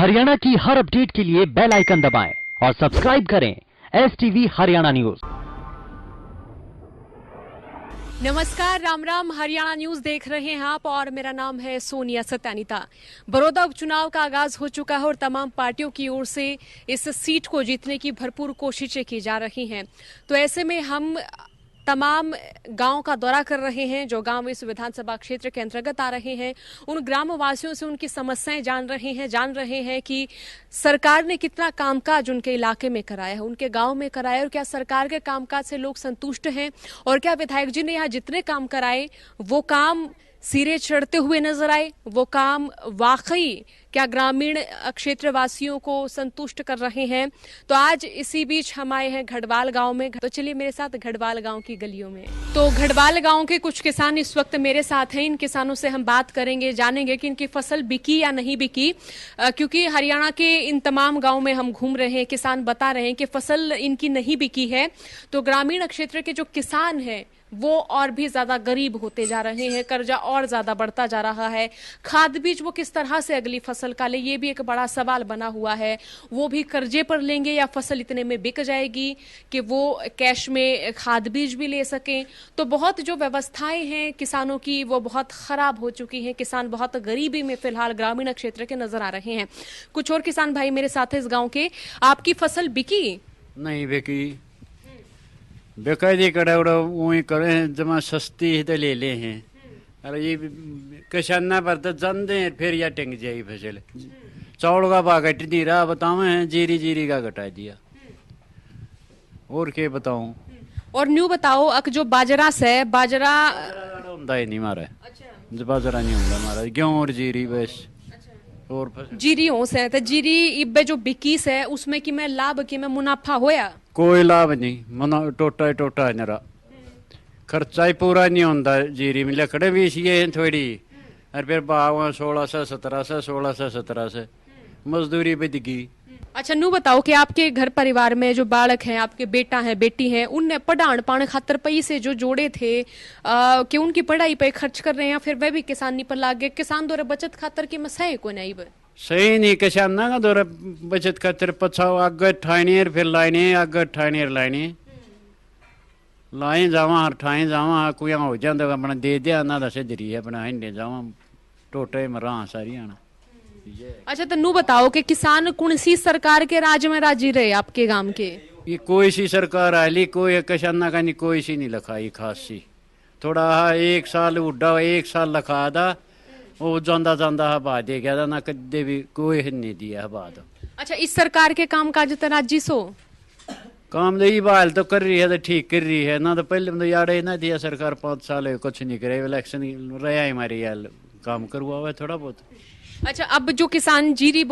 हरियाणा की हर अपडेट के लिए बेल आइकन दबाएं और सब्सक्राइब करें STV हरियाणा न्यूज। नमस्कार, राम राम। हरियाणा न्यूज देख रहे हैं आप और मेरा नाम है सोनिया सत्यानिता। बड़ौदा उपचुनाव का आगाज हो चुका है और तमाम पार्टियों की ओर से इस सीट को जीतने की भरपूर कोशिशें की जा रही हैं। तो ऐसे में हम तमाम गांव का दौरा कर रहे हैं जो गांव इस विधानसभा क्षेत्र के अंतर्गत आ रहे हैं। उन ग्रामवासियों से उनकी समस्याएं जान रहे हैं कि सरकार ने कितना कामकाज उनके इलाके में कराया है, उनके गांव में कराया, और क्या सरकार के कामकाज से लोग संतुष्ट हैं, और क्या विधायक जी ने यहाँ जितने काम कराए वो काम सिरे चढ़ते हुए नजर आए, वो काम वाकई क्या ग्रामीण क्षेत्र वासियों को संतुष्ट कर रहे हैं। तो आज इसी बीच हम आए हैं घड़वाल गांव में। तो चलिए मेरे साथ घड़वाल गांव की गलियों में। तो घड़वाल गांव के कुछ किसान इस वक्त मेरे साथ हैं। इन किसानों से हम बात करेंगे, जानेंगे कि इनकी फसल बिकी या नहीं बिकी, क्योंकि हरियाणा के इन तमाम गाँव में हम घूम रहे हैं। किसान बता रहे हैं कि फसल इनकी नहीं बिकी है। तो ग्रामीण क्षेत्र के जो किसान है वो और भी ज्यादा गरीब होते जा रहे हैं, कर्जा और ज्यादा बढ़ता जा रहा है। खाद बीज वो किस तरह से अगली फसल का ले, ये भी एक बड़ा सवाल बना हुआ है। वो भी कर्जे पर लेंगे या फसल इतने में बिक जाएगी कि वो कैश में खाद बीज भी ले सकें। तो बहुत जो व्यवस्थाएं हैं किसानों की वो बहुत खराब हो चुकी हैं। किसान बहुत गरीबी में फिलहाल ग्रामीण क्षेत्र के नजर आ रहे हैं। कुछ और किसान भाई मेरे साथ है इस गाँव के। आपकी फसल बिकी? नहीं बिकी, बेकायदे कड़ा वही करे हैं, जमा सस्ती है तो ले ले हैं। अरे ये किसाना पर तो जानते हैं फिर या टिंग जाए फसल। चावल का भाव घट नहीं रहा, बताओ हैं जीरी का घटा दिया, और क्या बताऊं। और न्यू बताओ अक जो बाजरा से बाजरा होता ही नहीं मारा। अच्छा। बाजरा नहीं होता हमारा, गेहूं और जीरी बस। और जीरी हो से तो जीरी इब्बे जो बिकीस है उसमें कि मैं लाभ कि मैं मुनाफा होया? कोई लाभ नहीं, मना टोटा है नरा। खर्चा ही पूरा नहीं होता जीरी में। लकड़े भी इसी थोड़ी, और फिर भाव 1600 1700 1600 1700 मजदूरी पे दिखी। अच्छा, नू बताओ कि आपके घर परिवार में जो बालक हैं, आपके बेटा है बेटी है, उनने पढ़ान पाने खातर पैसे जो जोड़े थे कि उनकी पढ़ाई पे खर्च कर रहे हैं, फिर वह भी किसानी पर लाग गए। किसान द्वारा बचत खातर की मसाए को नहीं सही नहीं। किसान ना द्वारा बचत खातर पछाओ आगे ठाने फिर लाने, आगे ठाने लाने लाए जावा, हर ठाए जावा, कोई हो जाता अपना दे दिया ना दस दरी है अपना हिंडे जावा, टोटे मरा सारी आना। अच्छा, तो नू बताओ कि किसान कौन सी सरकार के राज में राजी रहे आपके गांव के? ये कोई सी सरकार आली, कोई किसाना का नहीं, कोई सी नहीं लखाई खास सी। थोड़ा एक साल उड्डा, एक साल लखा दा, वो जांदा हवा दे गया ना, कदे भी कोई नहीं दिया हवा दो। अच्छा, इस सरकार के काम काज तो राजी सो? काम तो ये बहाल तो कर रही है, तो ठीक कर रही है ना। तो पहले तो यार ना दिया सरकार 5 साल कुछ नहीं करे, इलेक्शन रहा हमारे यार काम करवा हुआ थोड़ा बहुत। अच्छा, अब जो किसान जीरी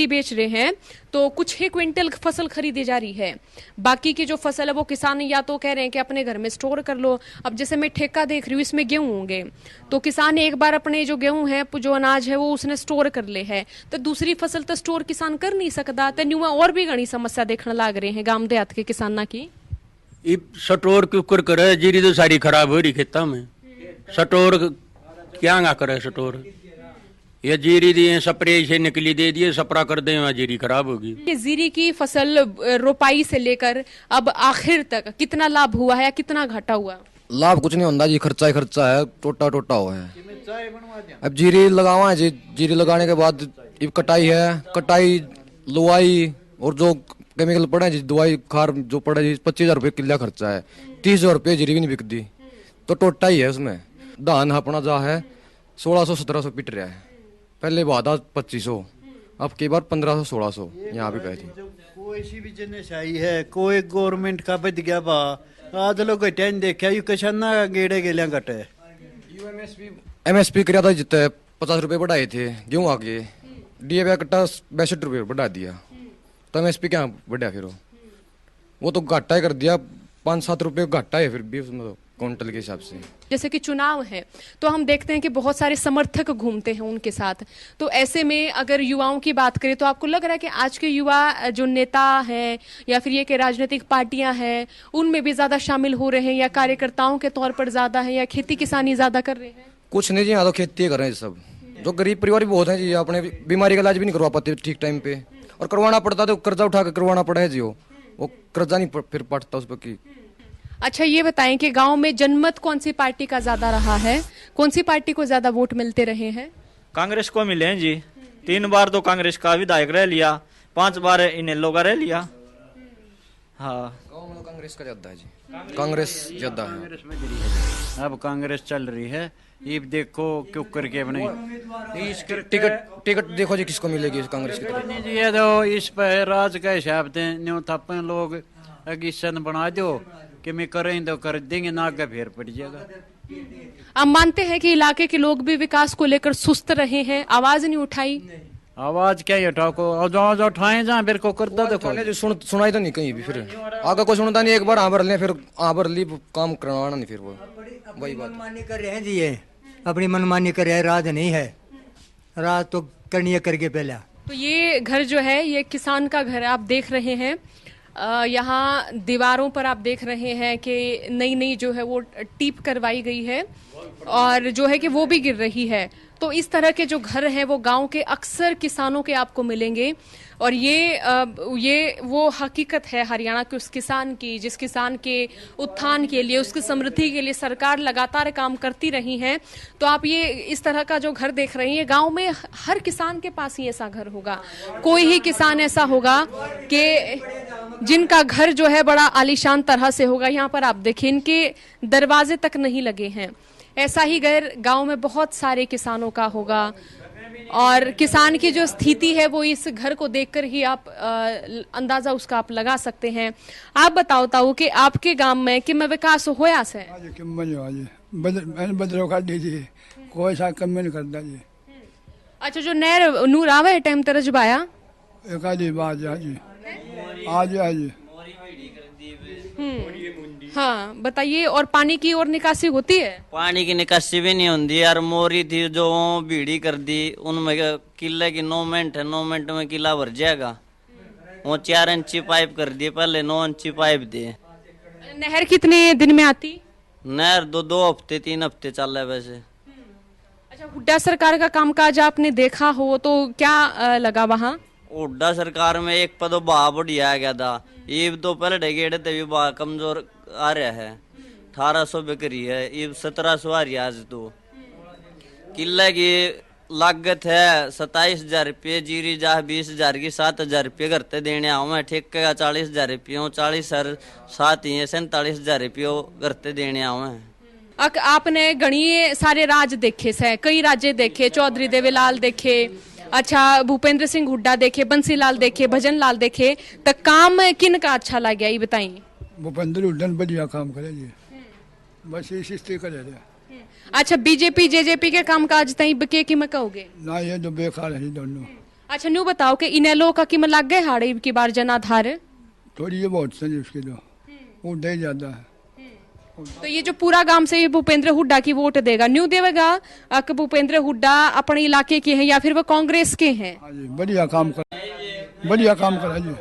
बेच रहे हैं तो कुछ ही क्विंटल फसल खरीदी जा रही है, बाकी की जो फसल है वो किसान या तो कह रहे हैं कि अपने घर में स्टोर कर लो। अब जैसे मैं ठेका देख रही हूँ, इसमें गेहूं होंगे, तो किसान एक बार अपने जो गेहूं है, जो अनाज है वो उसने स्टोर कर ले है, तो दूसरी फसल तो स्टोर किसान कर नहीं सकता। तो न्यू और भी घनी समस्या देखने लग रहे हैं गाँव देहात के किसाना की। स्टोर क्यों करे, जीरी तो सारी खराब हो रही खेता में, स्टोर क्या करे स्टोर। ये जीरी दिए स्प्रे से निकली दे दिए, स्प्रा कर दे जीरी खराब होगी। ये जीरी की फसल रोपाई से लेकर अब आखिर तक कितना लाभ हुआ है या कितना घाटा हुआ? लाभ कुछ नहीं होता जी, खर्चा ही खर्चा है, टोटा हुआ है। अब जीरी लगावा है जी, जीरी लगाने के बाद कटाई है, कटाई लुआई और जो केमिकल पड़े जी, दवाई खार जो पड़े जी, 25,000 रुपये किला खर्चा है। 30,000 रुपये जीरी भी नहीं बिकती, तो टोटा ही है उसमें। धान अपना जा है 1600-1700 पिट रहा है, पहले बात 2500, अब की बार 1500 1600 यहाँ पे गए थे। कोई सी भी जिन्हें आई है, कोई गवर्नमेंट का बद गया बा आज लोग घटे देखा यू किसाना गेड़े गेलियां घटे। MSP कराया था जितने 50 रुपये बढ़ाए थे गेहूँ आगे, DAP कट्टा 62 रुपये बढ़ा दिया, तो MSP क्या बढ़ा, फिर वो तो घाटा ही कर दिया, 5-7 रुपये घाटा है फिर भी उसमें क्विंटल के हिसाब से। जैसे कि चुनाव है तो हम देखते हैं कि बहुत सारे समर्थक घूमते हैं उनके साथ। तो ऐसे में अगर युवाओं की बात करें तो आपको लग रहा है कि आज के युवा जो नेता हैं या फिर ये कि राजनीतिक पार्टियां हैं उनमें भी ज्यादा शामिल हो रहे हैं, या कार्यकर्ताओं के तौर पर ज्यादा है, या खेती किसानी ज्यादा कर रहे हैं? कुछ नहीं जी, यहाँ तो खेती कर रहे हैं सब। जो गरीब परिवार भी बहुत हैं जी, अपने बीमारी का इलाज भी नहीं करवा पाते ठीक टाइम पे, और करवाना पड़ता तो कर्जा उठा के करवाना पड़ा है जी। वो कर्जा नहीं फिर पड़ता उस पर की। अच्छा ये बताएं कि गांव में जनमत कौन सी पार्टी का ज्यादा रहा है, कौन सी पार्टी को ज्यादा वोट मिलते रहे हैं? कांग्रेस को मिले हैं जी। 3 बार तो कांग्रेस का विधायक रह लिया, 5 बार इनेलो का रह लिया। हाँ गाँव में तो कांग्रेस का ज्यादा है जी, कांग्रेस ज्यादा है। कांग्रेस में जरी है, अब कांग्रेस चल रही है। ये देखो क्यों करके अपने टिकट देखो जी किसको मिलेगी कांग्रेस की तरफ। नहीं जी, ये तो इस पर राज का हिसाब दें न्यू थप्पन लोग अगिशन बना दो कि मैं करें तो कर देंगे, ना आगे फिर पड़ जाएगा। आप मानते हैं कि इलाके के लोग भी विकास को लेकर सुस्त रहे हैं, आवाज नहीं उठाई? आवाज क्या ही उठाओ को, और जो उठाए जहाँ फिर को करता देखो। सुनाई तो नहीं कहीं भी, फिर आगे कोई सुनता नहीं। एक बार हाँ भर ले, फिर हाँ भर ली, काम करवाना नहीं, फिर वो वही बात। मनमानी कर रहे हैं जी, ये अपनी मनमानी कर रहे हैं, राज नहीं है। राज तो करनी है करके पहले। तो ये घर जो है ये किसान का घर है, आप देख रहे हैं। यहाँ दीवारों पर आप देख रहे हैं कि नई नई जो है वो टीप करवाई गई है और जो है कि वो भी गिर रही है। तो इस तरह के जो घर हैं वो गांव के अक्सर किसानों के आपको मिलेंगे और ये वो हकीकत है हरियाणा के उस किसान की, जिस किसान के उत्थान के लिए, उसकी समृद्धि के लिए सरकार लगातार काम करती रही है। तो आप ये इस तरह का जो घर देख रहे हैं, गांव में हर किसान के पास ही ऐसा घर होगा। कोई ही किसान ऐसा होगा कि जिनका घर जो है बड़ा आलीशान तरह से होगा। यहाँ पर आप देखिए इनके दरवाजे तक नहीं लगे हैं। ऐसा ही घर गांव में बहुत सारे किसानों का होगा और किसान की जो स्थिति है वो इस घर को देखकर ही आप अंदाजा उसका आप लगा सकते हैं। आप बताओ ताऊ कि आपके गांव में कि में विकास होया से? बदलो कर दीजिए, कोई सा कम नहीं करता जी। अच्छा, जो नहर नूर आवे टाइम तरज बाया एक आधी बात जी, आज हाँ बताइए। और पानी की और निकासी होती है? पानी की निकासी भी नहीं होती यार। मोरी थी जो भीड़ी कर दी, उनमें किले की 9 मिनट है, 9 मिनट में किला भर जाएगा। वो 4 इंची पाइप कर दिए, पहले 9 इंची पाइप दिए। नहर कितने दिन में आती? नहर 2 हफ्ते 3 हफ्ते चल रहा है वैसे। अच्छा, हुड्डा सरकार का कामकाज आपने देखा हो तो क्या लगा वहाँ? हुड्डा सरकार में एक पदो बहा बढ़िया आ गया था। ये तो पहले गेड़े थे बहा कमजोर आ रहा है। 1800 बिक्री है, ये 1700 आ रही है आज। तो किले की लागत है 27,000 रुपये, जीरी जा 20,000 की 7,000 रुपये करते देने आऊँ मैं। ठेके का 40,000 रुपये, 40 साथ ही 47,000 रुपये करते देने आऊँ मैं। आपने गणीय सारे राज देखे से, कई राज्य देखे, चौधरी देवीलाल देखे, अच्छा भूपेंद्र सिंह हुड्डा देखे, बंसीलाल देखे, भजन लाल देखे, तो काम किन का अच्छा लग गया ये बताइए? भूपेंद्र हुड्डा बढ़िया काम करे जी, बस इसी करे। अच्छा, बीजेपी जेजेपी के कामकाज तई बके की मैं कहोगे ना, ये तो बेकार है दोनों। अच्छा, न्यू बताओ कि इनेलो का कीमत लग गए हाड़े की बार जनाधार? थोड़ी ये बहुत सही उसकी तो वो दे ज्यादा है। तो ये जो पूरा गांव से ये भूपेंद्र हुड्डा की वोट देगा, न्यू देगा कि भूपेंद्र हुड्डा अपने इलाके के हैं या फिर वो कांग्रेस के हैं? बढ़िया काम करा जी।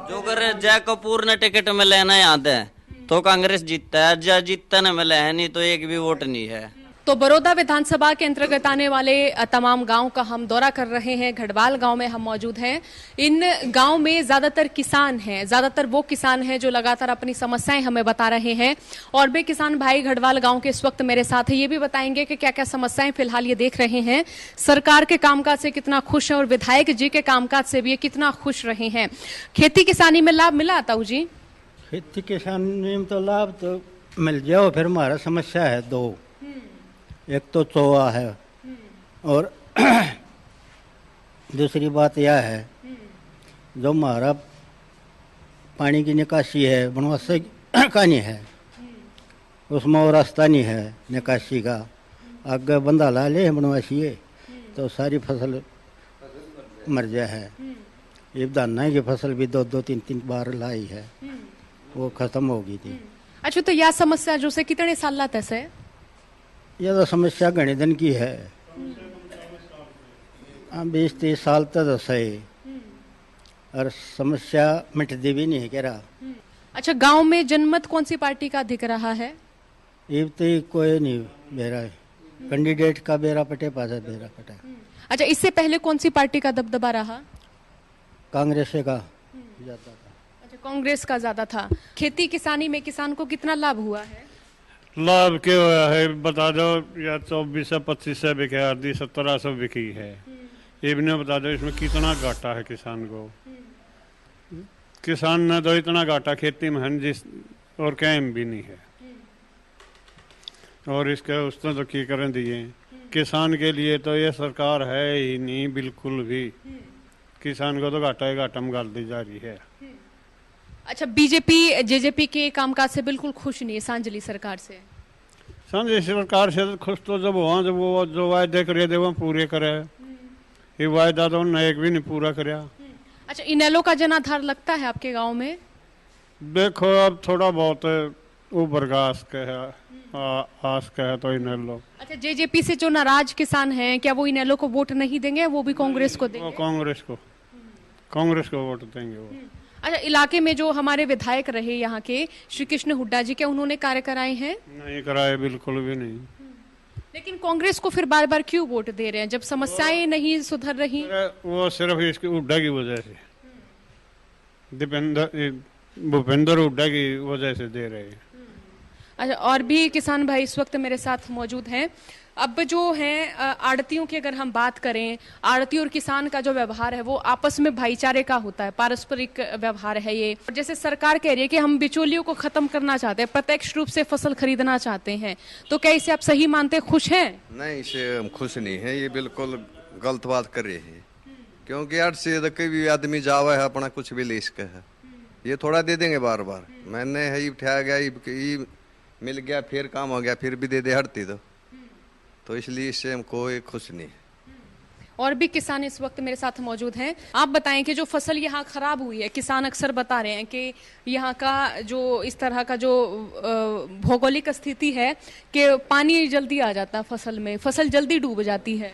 जो कर जय कपूर ने टिकट में लेना याद है तो कांग्रेस जीतता है, जय जीतता ने मिला है नहीं तो एक भी वोट नहीं है। तो बड़ौदा विधानसभा के अंतर्गत आने वाले तमाम गांव का हम दौरा कर रहे हैं। घड़वाल गांव में हम मौजूद हैं। इन गांव में ज्यादातर किसान हैं, ज्यादातर वो किसान हैं जो लगातार अपनी समस्याएं हमें बता रहे हैं। और भी किसान भाई घड़वाल गांव के इस वक्त मेरे साथ है, ये भी बताएंगे कि क्या क्या समस्याएं फिलहाल ये देख रहे हैं, सरकार के कामकाज से कितना खुश है और विधायक जी के कामकाज से भी ये कितना खुश रहे हैं। खेती किसानी में लाभ मिला ताऊ जी? खेती किसानी में तो लाभ तो मिल जाओ, फिर हमारा समस्या है 2। एक तो चोआ है और दूसरी बात यह है जो हमारा पानी की निकासी है बनवासा का नहीं है, उसमें और रास्ता नहीं है निकासी का। आगे बंदा ला ले बनवासी तो सारी फसल मर जाए है। ये धाना की फसल भी 2-3 बार लाई है, वो खत्म हो गई थी। अच्छा, तो यह समस्या जो से कितने साल लाता है? यह तो समस्या घने दिन की है, 20-30 साल तक सही, और समस्या मिटती भी नहीं कह रहा। अच्छा, गांव में जनमत कौन सी पार्टी का दिख रहा है? ये तो कोई नहीं बेरा कैंडिडेट का बेरा पटे पास है, बेरा पटा अच्छा, इससे पहले कौन सी पार्टी का दबदबा रहा? कांग्रेस का ज्यादा था। अच्छा, कांग्रेस का ज्यादा था। खेती किसानी में किसान को कितना लाभ हुआ है? लाभ क्या हुआ है बता दो, या 2425 बिके, आधी 1700 बिकी है। ये भी नहीं बता दो इसमें कितना घाटा है किसान को। किसान ने तो इतना घाटा खेती में है जिस और कहीं भी नहीं है। और इसके उसने तो की करें दिए किसान के लिए तो ये सरकार है ही नहीं बिल्कुल भी। किसान को तो घाटा ही घाटा में गाल दी जा रही है। अच्छा, बीजेपी जेजेपी के कामकाज से बिल्कुल खुश नहीं है सांजली सरकार से? सांजली सरकार से तो खुश तो जब वहाँ जब वो जो वायदे करे थे वो पूरे करे, ये वायदा तो उन्होंने एक भी नहीं पूरा कराया। अच्छा, इनेलो का जनाधार लगता है आपके गांव में? देखो अब थोड़ा बहुत ऊपर का आस का है तो इनेलो। अच्छा, जेजेपी से जो नाराज किसान हैं क्या वो इनेलो को वोट नहीं देंगे, वो भी कांग्रेस को देंगे? वो कांग्रेस को वोट देंगे वो। अच्छा, इलाके में जो हमारे विधायक रहे यहाँ के श्री कृष्ण हुड्डा जी, क्या उन्होंने कार्य कराए हैं? नहीं कराए, बिल्कुल भी नहीं। लेकिन कांग्रेस को फिर बार बार क्यों वोट दे रहे हैं जब समस्याएं नहीं सुधर रही? वो सिर्फ इसके हुड्डा की वजह से, भूपेंद्र हुड्डा की वजह से दे रहे हैं। अच्छा, और भी किसान भाई इस वक्त मेरे साथ मौजूद हैं। अब जो है आड़तियों की अगर हम बात करें, आड़ती और किसान का जो व्यवहार है वो आपस में भाईचारे का होता है, पारस्परिक व्यवहार है ये। जैसे सरकार कह रही है कि हम बिचौलियों को खत्म करना चाहते हैं, प्रत्यक्ष रूप से फसल खरीदना चाहते हैं, तो क्या इसे आप सही मानते, खुश हैं? नहीं, इसे हम खुश नहीं है, ये बिल्कुल गलत बात कर रहे हैं। क्योंकि यार से कोई भी आदमी जावा है अपना कुछ भी ले इसका है, ये थोड़ा दे देंगे बार बार। मैंने है उठाया गया, मिल गया, फिर काम हो गया, फिर भी दे दे हटती तो इसलिए इससे हम कोई खुश नहीं है। और भी किसान इस वक्त मेरे साथ मौजूद हैं। आप बताएं कि जो फसल यहाँ खराब हुई है, किसान अक्सर बता रहे हैं कि यहाँ का जो इस तरह का जो भौगोलिक स्थिति है कि पानी जल्दी आ जाता है फसल में, फसल जल्दी डूब जाती है।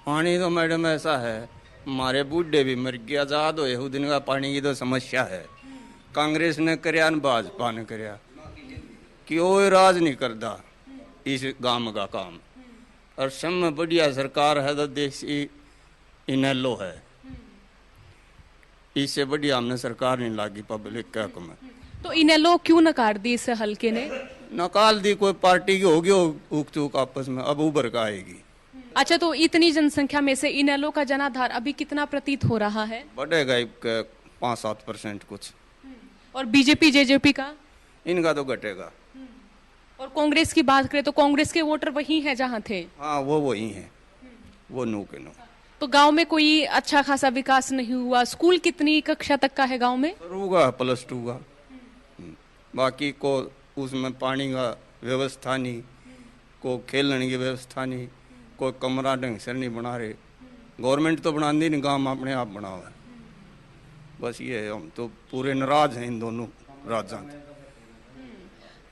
पानी तो मैडम ऐसा है, हमारे बूढ़े भी मर गया, आजाद होए उस दिन का पानी की तो समस्या है। कांग्रेस ने करया न भाजपा ने करया कि वो राज नहीं करता इस गांव का काम। और सब में बढ़िया सरकार है तो देसी इनेलो है, इससे बढ़िया हमने सरकार नहीं लागी पब्लिक का हुक्म। तो इनेलो क्यों नकार दी इस हल्के ने? नकाल दी, कोई पार्टी की होगी उक चूक आपस में, अब उभर का आएगी। अच्छा, तो इतनी जनसंख्या में से इनेलो का जनाधार अभी कितना प्रतीत हो रहा है? बढ़ेगा 5-7% कुछ। और बीजेपी जेजेपी का? इनका तो घटेगा। और कांग्रेस की बात करें तो कांग्रेस के वोटर वही हैं जहां थे? हाँ, वो वही हैं, वो नो के नो। तो गांव में कोई अच्छा खासा विकास नहीं हुआ? स्कूल कितनी कक्षा तक का है गांव में? होगा +2 का, बाकी को उसमें पानी का व्यवस्था नहीं, को खेलने की व्यवस्था नहीं, कोई कमरा ढंग से नहीं बना रहे। गवर्नमेंट तो बनाती नहीं, गांव अपने आप बना हुआ है। बस ये है, हम तो पूरे नाराज हैं इन दोनों राज्यों से।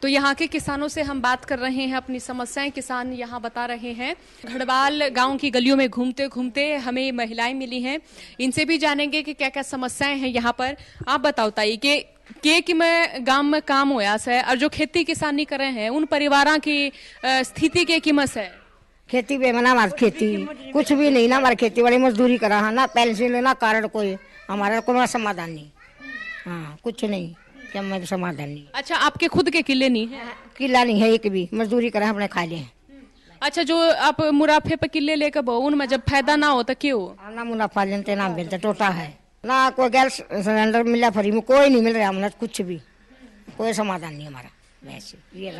तो यहाँ के किसानों से हम बात कर रहे हैं, अपनी समस्याएं किसान यहाँ बता रहे हैं। घड़वाल गांव की गलियों में घूमते घूमते हमें महिलाएं मिली हैं, इनसे भी जानेंगे कि क्या क्या समस्याएं हैं यहाँ पर। आप बताइए कि मैं गांव में काम होया से और जो खेती किसानी कर रहे हैं उन परिवारों की स्थिति के कीमत है? खेती बेमना हमारी खेती कुछ भी नहीं ना, हमारी खेती वाली मजदूरी करा है ना, पेंशन लेना कारण कोई हमारा कोई समाधान नहीं। हाँ, कुछ नहीं, क्या मैं समाधान नहीं। अच्छा, आपके खुद के किले नहीं है? किला नहीं है एक भी, मजदूरी करा अपने खा ले। अच्छा, जो आप मुनाफे पे किले लेकर बहु उनमें जब फायदा ना हो तो क्यों? ना मुनाफा लेते ना मिलते, टोटा है ना, कोई गैस सिलेंडर मिला फ्री में, कोई नहीं मिल रहा हमने कुछ भी, कोई समाधान नहीं हमारा वैसे ये।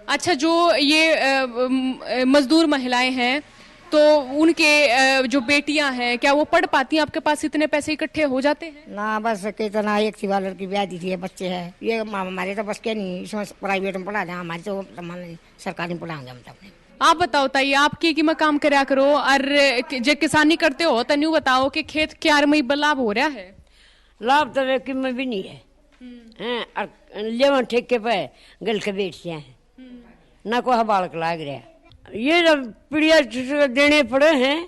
अच्छा, जो ये मजदूर महिलाएं हैं तो उनके जो बेटियां हैं क्या वो पढ़ पाती हैं? आपके पास इतने पैसे इकट्ठे हो जाते हैं? ना, बस कितना एक सिवा लड़की ब्याह दी थी, बच्चे हैं, ये हमारे तो बस के नहीं, इसमें प्राइवेट में पढ़ा दें, हमारे तो सरकारी में पढ़ाएंगे हम तो। आप बताइए, आपकी कि मैं काम कराया करो और जो किसानी करते हो तो न्यू बताओ कि खेत क्यार में लाभ हो रहा है? लाभ तो कि में भी नहीं है, ले ठेके पे गल के बेचते हैं, ना कोई बालक लाग रहा। ये जब पीढ़िया देने पड़े हैं,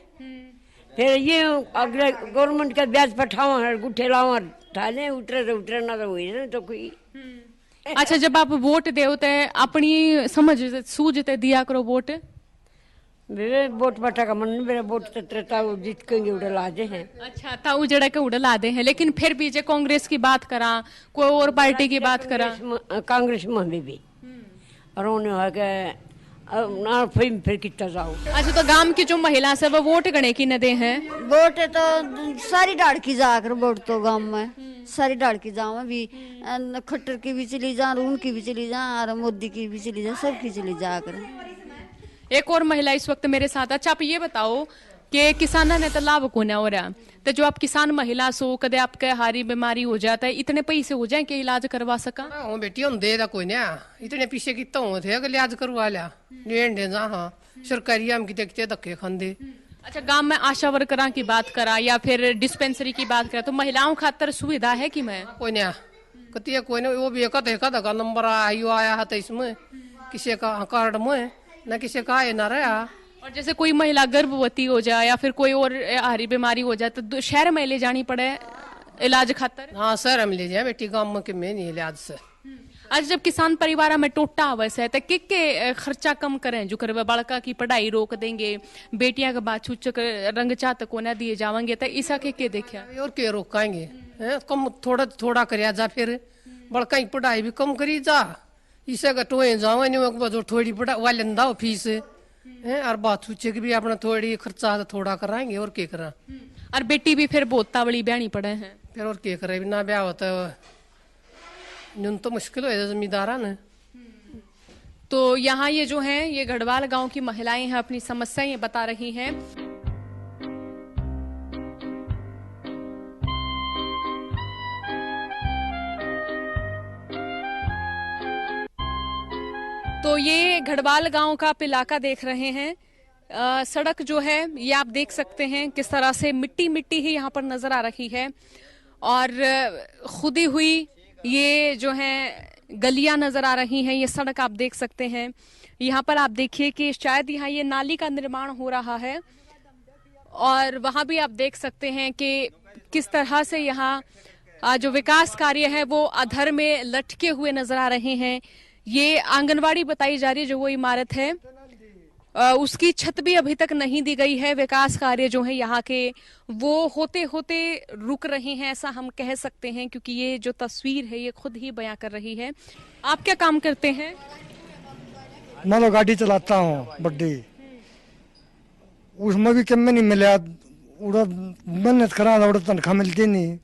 फिर ये अगले गवर्नमेंट का ब्याज पठाओ है, गुठे लाओ ठाले, उतरे तो उतरे ना तो हुई ना तो कोई। अच्छा, जब आप वोट दे अपनी समझ सूझते दिया करो वोट। वे वोट बाटा का मन नहीं, मेरा वोट तत्रता जीत के उड़े लादे हैं। अच्छा था उजड़ा के उड़ल आते हैं, लेकिन फिर भी जे कांग्रेस की बात करा, कोई और पार्टी की बात करा, कांग्रेस में भी और उन्हें है कि ना फिर कितना जाओ। अच्छा तो गांव की जो महिला से वो वोट गणे की न दे हैं? वोट तो सारी डाड़ की जाकर वोट तो गांव में सारी डाड़ की जाओ में भी, खट्टर की भी चली जा, रून की भी चली जा, और मोदी की भी चली जा, सबकी चली जाकर। एक और महिला इस वक्त मेरे साथ। अच्छा आप ये बताओ कि किसाना ने तो लाभ को न हो रहा, तो जो आप किसान महिला सो कदे आपके हारी बीमारी हो जाता है, इतने पैसे हो जाए कि इलाज करवा सका? हाँ बेटी हम दे कोई ना, इतने पीछे कितना होते अगर इलाज करवा लिया लेंडे जा। हाँ सरकारी हम कितने कितने धक्के खाते। अच्छा गांव में आशा वर्करा की बात करा या फिर डिस्पेंसरी की बात करा तो महिलाओं खातर सुविधा है कि मैं? कोई ना कती कोई ना, वो भी एक का नंबर आया है तो इसमें किसी का कार्ड में न किसी का है ना रहा। और जैसे कोई महिला गर्भवती हो जाए या फिर कोई और हारी बीमारी हो जाए तो शहर में ले जानी पड़े इलाज खातर? हाँ शहर में ले जाए बेटी, गाँव में में नहीं इलाज से। आज जब किसान परिवार में टोटा अवश्य है तो के खर्चा कम करें जो करवे, बालका की पढ़ाई रोक देंगे, बेटियां का बात छूच रंग चात को न दिए जावेंगे तो ऐसा के देखा और के रोकाएंगे? कम थोड़ा थोड़ा कर जा, फिर बड़का की पढ़ाई भी कम करी जा, इसे का टोए जाओ थोड़ी पढ़ा वाले दाओ फीस और बात छूचे की भी अपना थोड़ी खर्चा थोड़ा कराएंगे और क्या करा। और बेटी भी फिर बहुत तावड़ी ब्यानी पड़े हैं, फिर और क्या करे, ना ब्याह होता न्यून तो मुश्किल हो जमींदारा ने। तो यहाँ ये जो है ये गढ़वाल गांव की महिलाएं हैं, अपनी समस्याएं बता रही हैं। तो ये गढ़वाल गांव का आप इलाका देख रहे हैं। सड़क जो है ये आप देख सकते हैं किस तरह से मिट्टी मिट्टी ही यहाँ पर नजर आ रही है, और खुदी हुई ये जो है गलियां नजर आ रही हैं। ये सड़क आप देख सकते हैं। यहाँ पर आप देखिए कि शायद यहाँ ये नाली का निर्माण हो रहा है, और वहां भी आप देख सकते हैं कि किस तरह से यहाँ जो विकास कार्य है वो अधर में लटके हुए नजर आ रहे हैं। ये आंगनवाड़ी बताई जा रही है जो वो इमारत है, उसकी छत भी अभी तक नहीं दी गई है। विकास कार्य जो है यहाँ के वो होते होते रुक रहे हैं, ऐसा हम कह सकते हैं, क्योंकि ये जो तस्वीर है ये खुद ही बयां कर रही है। आप क्या काम करते हैं? मैं तो गाड़ी चलाता हूँ बड्डी, उसमें भी कम में नहीं मिला, उड़ा मेहनत करा उड़ा तनख्वाह मिलती नहीं,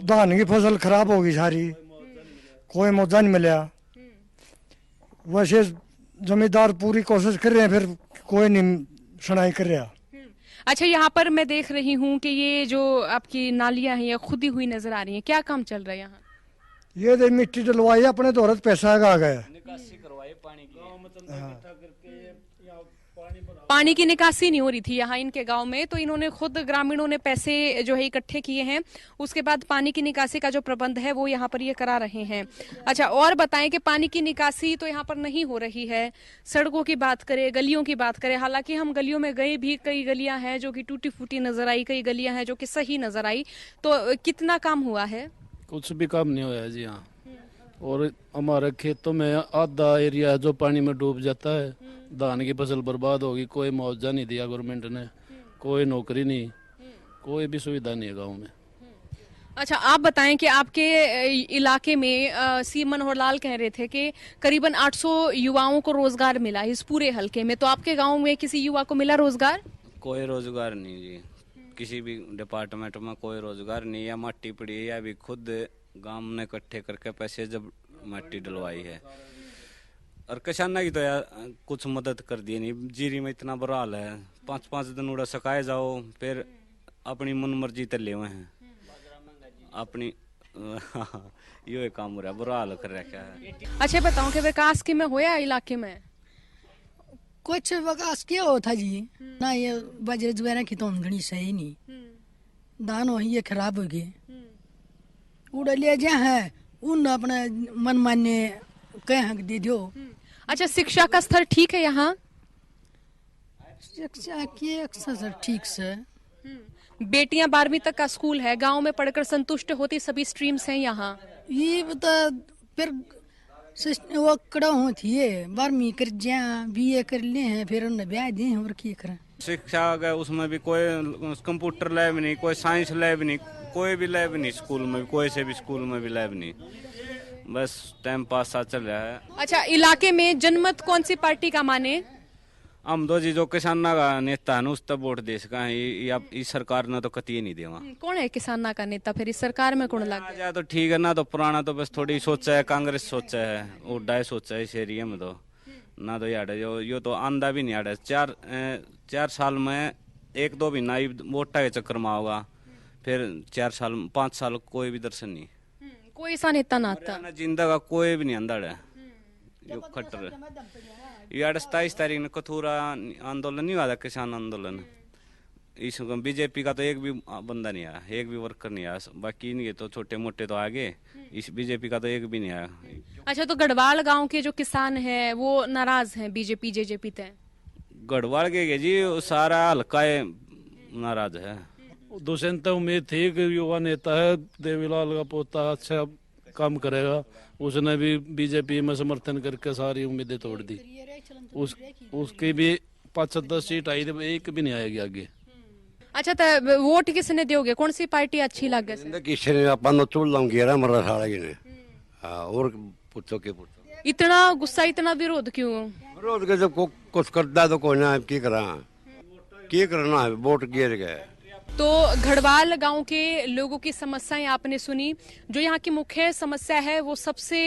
धान की फसल खराब होगी सारी, कोई मुआवजा नहीं मिला। वैसे जमींदार पूरी कोशिश कर रहे हैं, फिर कोई नहीं सुनाई कर रहा। अच्छा यहाँ पर मैं देख रही हूँ कि ये जो आपकी नालियां हैं ये खुदी हुई नजर आ रही हैं, क्या काम चल रहा है यहाँ? ये दे मिट्टी डलवाई, अपने तो औरत पैसा आ गया, पानी की निकासी नहीं हो रही थी यहाँ इनके गांव में, तो इन्होंने खुद ग्रामीणों ने पैसे जो है इकट्ठे किए हैं, उसके बाद पानी की निकासी का जो प्रबंध है वो यहाँ पर ये करा रहे हैं। अच्छा और बताएं कि पानी की निकासी तो यहाँ पर नहीं हो रही है, सड़कों की बात करें, गलियों की बात करें, हालांकि हम गलियों में गए भी, कई गलियां हैं जो कि टूटी फूटी नजर आई, कई गलियां हैं जो कि सही नजर आई, तो कितना काम हुआ है? कुछ भी काम नहीं हुआ है जी यहाँ, और हमारे खेतों में आधा एरिया है जो पानी में डूब जाता है, धान की फसल बर्बाद होगी, कोई मुआवजा नहीं दिया गवर्नमेंट ने, कोई नौकरी नहीं, कोई भी सुविधा नहीं है गांव में। अच्छा आप बताएं कि आपके इलाके में सी मनोहर लाल कह रहे थे कि करीबन 800 युवाओं को रोजगार मिला इस पूरे हलके में, तो आपके गांव में किसी युवा को मिला रोजगार? कोई रोजगार नहीं जी, किसी भी डिपार्टमेंट में कोई रोजगार नहीं है। मट्टी पड़ी है, अभी खुद गांव ने इकट्ठे करके पैसे जब मट्टी डलवाई है, और किसाना की तो यार कुछ मदद कर दी नहीं। जीरी में इतना बुरा हाल है, 5-5 दिन उड़ा सकाए जाओ, फिर अपनी मन मर्जी तले हुए हैं अपनी यो काम हो रहा है, बुरा हाल कर रखा है। अच्छा बताओ कि विकास की में होया इलाके में? कुछ विकास क्या होता जी ना, ये बाजरे वगैरह की तो घनी सही नहीं, धान हो ये खराब हो गए, उड़ा ले जा है उन अपने मन मान्य कह हक दे दो। अच्छा शिक्षा का स्तर ठीक है यहाँ? शिक्षा की स्तर ठीक से, बेटियां 12वीं तक का स्कूल है, गांव में पढ़कर संतुष्ट होती सभी स्ट्रीम्स हैं यहाँ। ये बता फिर वो कड़ा होती है 12वीं कर जा BA कर ले हैं फिर उन्हें ब्याह दिए और क्या करें। शिक्षा का उसमें भी कोई कंप्यूटर लैब नहीं, कोई साइंस लैब नहीं, कोई भी लैब नहीं स्कूल में, कोई से भी स्कूल में भी लैब नहीं, बस टाइम पास सा चल रहा है। अच्छा, इलाके में जनमत कौन सी पार्टी का माने? हम दो जी जो किसाना का नेता है उस तब वोट दे सका है, इस सरकार ने तो कती नहीं देवा। कौन है किसाना का नेता? फिर इस सरकार में कौन लग गया? तो ठीक है ना, तो पुराना तो बस थोड़ी सोचा है, कांग्रेस सोचा है, उड्डा सोचा है इस एरिया में, तो ना तो यार यो तो आंदा भी नहीं यार। 4 साल में 1-2 महीना वोटा के चक्कर में होगा, फिर 4 साल 5 साल कोई भी दर्शन नहीं, कोई सा नेता ना आता जिंदा का कोई भी नहीं अंदर है। यो खट्टर यार 27 तारीख ने कथूरा आंदोलन नहीं हुआ था, किसान आंदोलन, इस बीजेपी का तो एक भी बंदा नहीं आया, एक भी वर्कर नहीं आया, बाकी नहीं तो छोटे मोटे तो आगे, इस बीजेपी का तो एक भी नहीं आया। अच्छा, तो गढ़वाल गांव के जो किसान हैं वो नाराज हैं बीजेपी जेजेपी से? गढ़वाल के जी सारा हल्का नाराज है। दुष्यंत उम्मीद थी कि युवा नेता है, देवीलाल का पोता अच्छा काम करेगा, उसने भी बीजेपी में समर्थन करके सारी उम्मीदें तोड़ दी। उसकी भी 5-10 सीट आई थी, एक भी नहीं आएगी आगे। अच्छा, तो वोट किसने दोगे? कौन सी पार्टी अच्छी लगे? और पूछो के पूछो, इतना गुस्सा, इतना विरोध क्यों? विरोध के जब कुछ करता तो कोई ना, की करना है, वोट गिर गए। तो घड़वाल गांव के लोगों की समस्याएं आपने सुनी। जो यहाँ की मुख्य समस्या है वो सबसे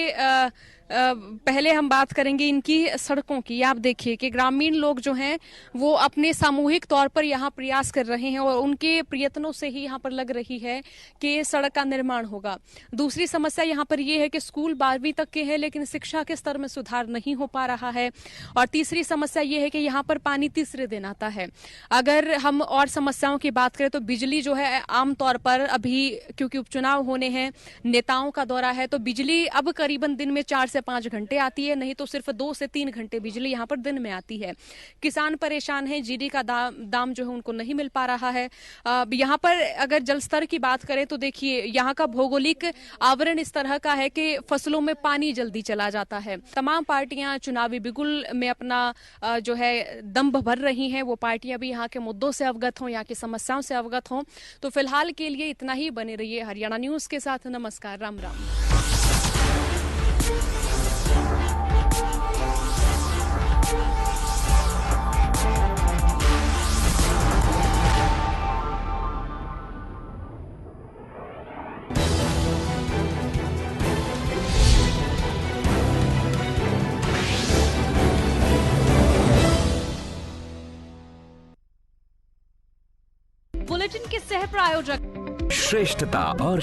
पहले हम बात करेंगे इनकी सड़कों की। आप देखिए कि ग्रामीण लोग जो हैं वो अपने सामूहिक तौर पर यहाँ प्रयास कर रहे हैं और उनके प्रयत्नों से ही यहाँ पर लग रही है कि सड़क का निर्माण होगा। दूसरी समस्या यहाँ पर ये है कि स्कूल 12वीं तक के हैं लेकिन शिक्षा के स्तर में सुधार नहीं हो पा रहा है। और तीसरी समस्या ये है कि यहाँ पर पानी तीसरे दिन आता है। अगर हम और समस्याओं की बात करें तो बिजली जो है आमतौर पर अभी क्योंकि उपचुनाव होने हैं, नेताओं का दौरा है, तो बिजली अब करीबन दिन में 4 से 5 घंटे आती है, नहीं तो सिर्फ 2 से 3 घंटे बिजली यहाँ पर दिन में आती है। किसान परेशान हैं, जीरी का दाम जो है उनको नहीं मिल पा रहा है। यहाँ पर अगर जल स्तर की बात करें तो देखिए यहाँ का भौगोलिक आवरण इस तरह का है कि फसलों में पानी जल्दी चला जाता है। तमाम पार्टियां चुनावी बिगुल में अपना जो है दंभ भर रही हैं, वो पार्टियां भी यहाँ के मुद्दों से अवगत हों, यहाँ की समस्याओं से अवगत हों। तो फिलहाल के लिए इतना ही। बने रहिए हरियाणा न्यूज के साथ। नमस्कार, राम राम। बुलेटिन के सह प्रायोजक श्रेष्ठता और